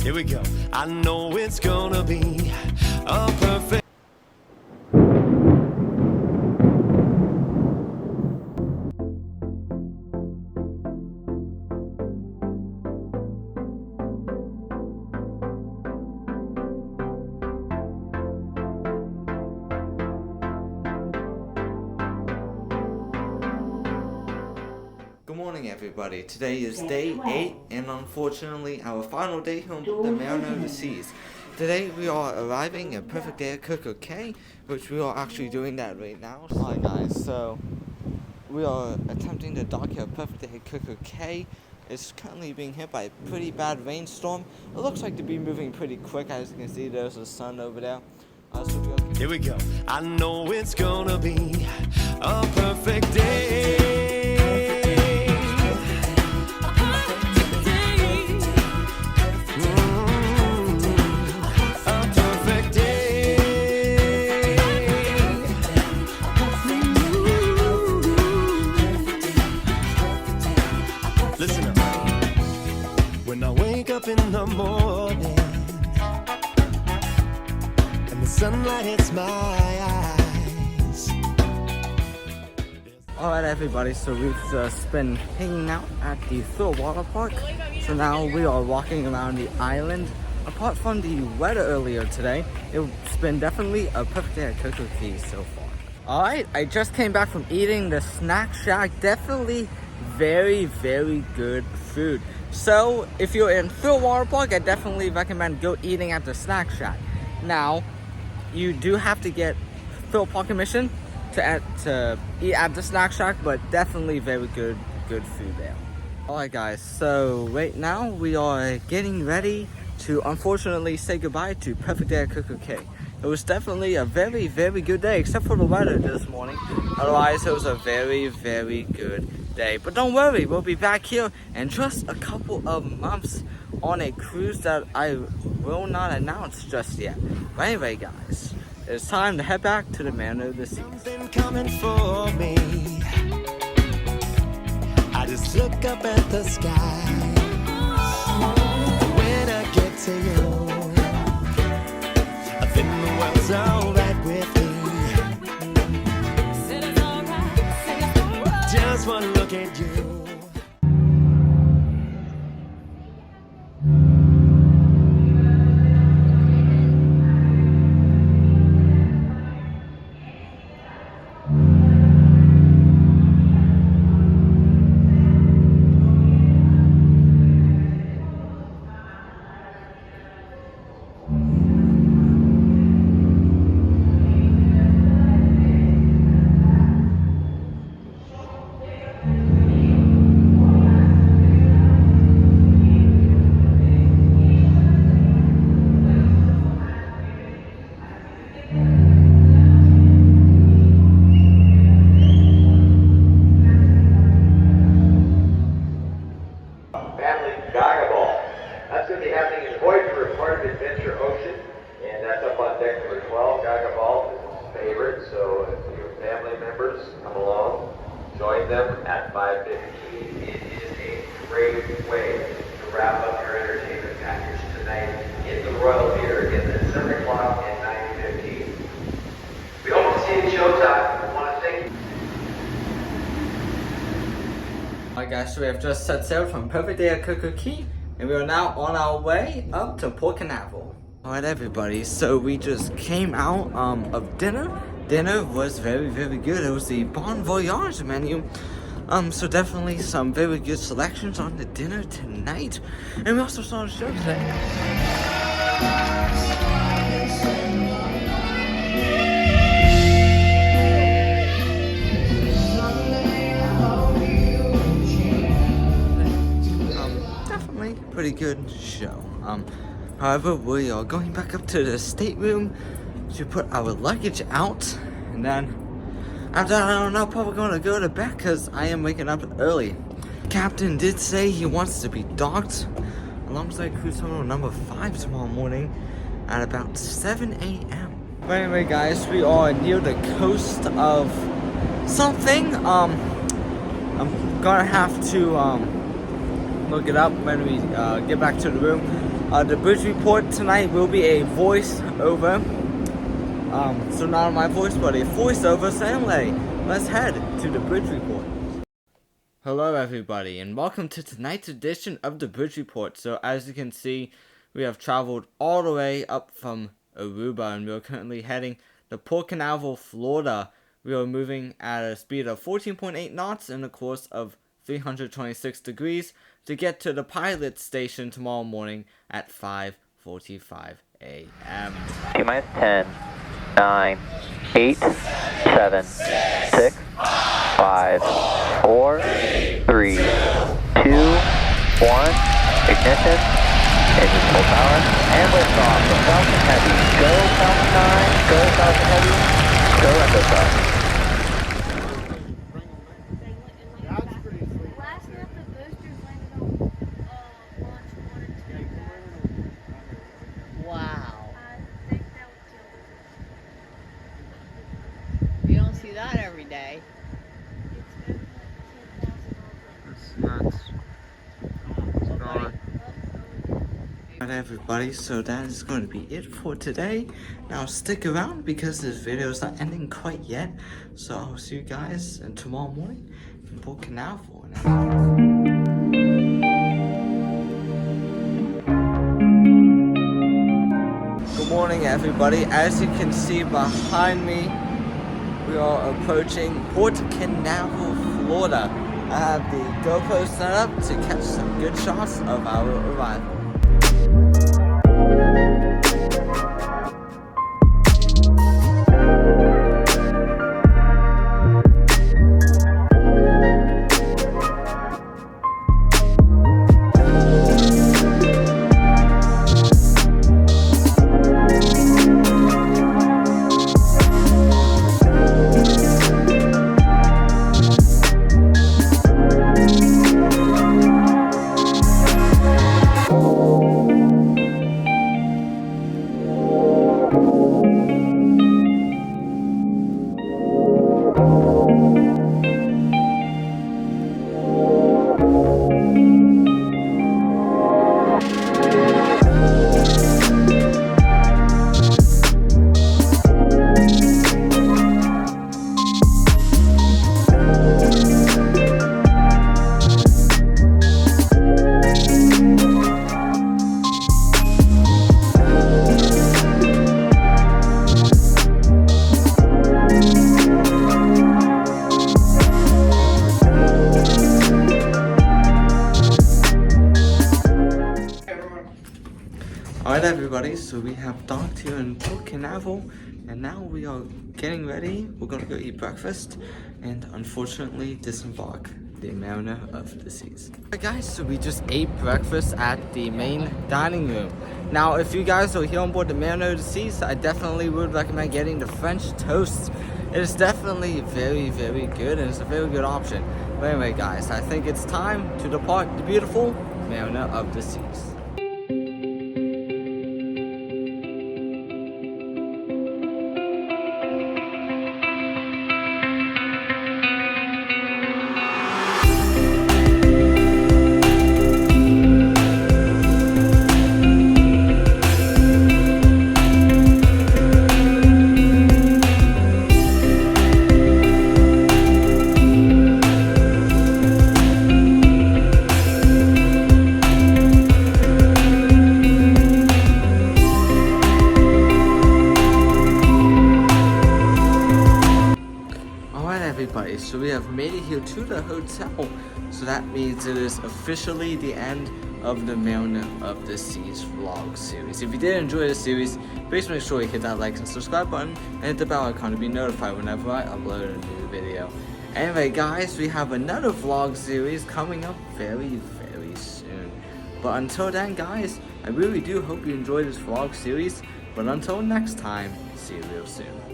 Here we go. I know it's gonna be a perfect. Good morning, everybody. Today is day 8 and unfortunately our final day on the Mariner of the Seas. Today we are arriving at Perfect Day at Coco Cay, which we are actually doing that right now. Hi guys, so we are attempting to dock here at Perfect Day at Coco Cay. It's currently being hit by a pretty bad rainstorm. It looks like to be moving pretty quick. As you can see, there's the sun over there. Here we go. I know it's gonna be a perfect day. Listen up. When I wake up in the morning and the sunlight hits my eyes. Alright everybody, so we've just been hanging out at the Thrill Water Park. So now we are walking around the island. Apart from the weather earlier today, it's been definitely a perfect day at Coco Cay so far. Alright, I just came back from eating the Snack Shack. Definitely very, very good food. So if you're in Thrill Water Park, I definitely recommend go eating at the Snack Shack. Now, you do have to get Thrill Park admission to eat at the Snack Shack, but definitely very good food there. Alright guys, so right now we are getting ready to unfortunately say goodbye to Perfect Day at Coco Cay. It was definitely a very, very good day, except for the weather this morning. Otherwise, it was a very, very good day. But don't worry, we'll be back here in just a couple of months on a cruise that I will not announce just yet. But anyway, guys, it's time to head back to the Mariner of the Seas. Something coming for me. I just look up at the sky. When I get to you, I think the world's alright with me. Just one look at you. That's going to be happening in Voyager Part of Adventure Ocean, and that's up on deck number 12. Gaga Ball is his favorite, so if your family members come along, join them at 5:15. It is a great way to wrap up your entertainment package tonight in the Royal Theater. Again, that's 7 o'clock and 9:15. We hope to see you at showtime. We want to thank you. Alright guys, so we have just set sail from Perfect Day at Coco Cay, and we are now on our way up to Port Canaveral. Alright everybody, so we just came out of dinner. Dinner was very, very good. It was the Bon Voyage menu. So definitely some very good selections on the dinner tonight. And we also saw a show today. Pretty good show. However, we are going back up to the stateroom to put our luggage out, and then after that, I don't know, probably gonna go to bed because I am waking up early. Captain did say he wants to be docked alongside cruise terminal number 5 tomorrow morning at about 7 a.m. But anyway, guys, we are near the coast of something. I'm gonna have to look it up when we get back to the room. The bridge report tonight will be a voice-over. So not my voice, but a voice-over. So anyway, let's head to the bridge report. Hello everybody, and welcome to tonight's edition of the bridge report. So as you can see, we have traveled all the way up from Aruba, and we are currently heading to Port Canaveral, Florida. We are moving at a speed of 14.8 knots in a course of 326 degrees to get to the pilot station tomorrow morning at 5:45 a.m. T-minus 10, 9, 8, 7, 6, 5, 4, 3, 2, 1, ignition, engine full power, and lift off from Falcon Heavy. Go Falcon 9, go Falcon Heavy, go Echo Star. Last month the boosters landed on launch 1 and 2. Wow. I think that would kill You don't see that every day. It's over like $10,000. That's nuts. Somebody- Alright everybody, so that is going to be it for today. Now stick around because this video is not ending quite yet. So I'll see you guys tomorrow morning in Port Canaveral. Good morning everybody. As you can see behind me, we are approaching Port Canaveral, Florida. I have the GoPro set up to catch some good shots of our arrival. Alright everybody, so we have docked here in Port Canaveral, and now we are getting ready. We're gonna go eat breakfast and unfortunately disembark the Mariner of the Seas. Alright guys, so we just ate breakfast at the main dining room. Now if you guys are here on board the Mariner of the Seas, I definitely would recommend getting the French toast. It is definitely very, very good, and it's a very good option. But anyway guys, I think it's time to depart the beautiful Mariner of the Seas. Everybody, so we have made it here to the hotel, so that means it is officially the end of the Mariner of the Seas vlog series. If you did enjoy the series, please make sure you hit that like and subscribe button and hit the bell icon to be notified whenever I upload a new video. Anyway guys, we have another vlog series coming up very, very soon. But until then guys, I really do hope you enjoyed this vlog series, but until next time, see you real soon.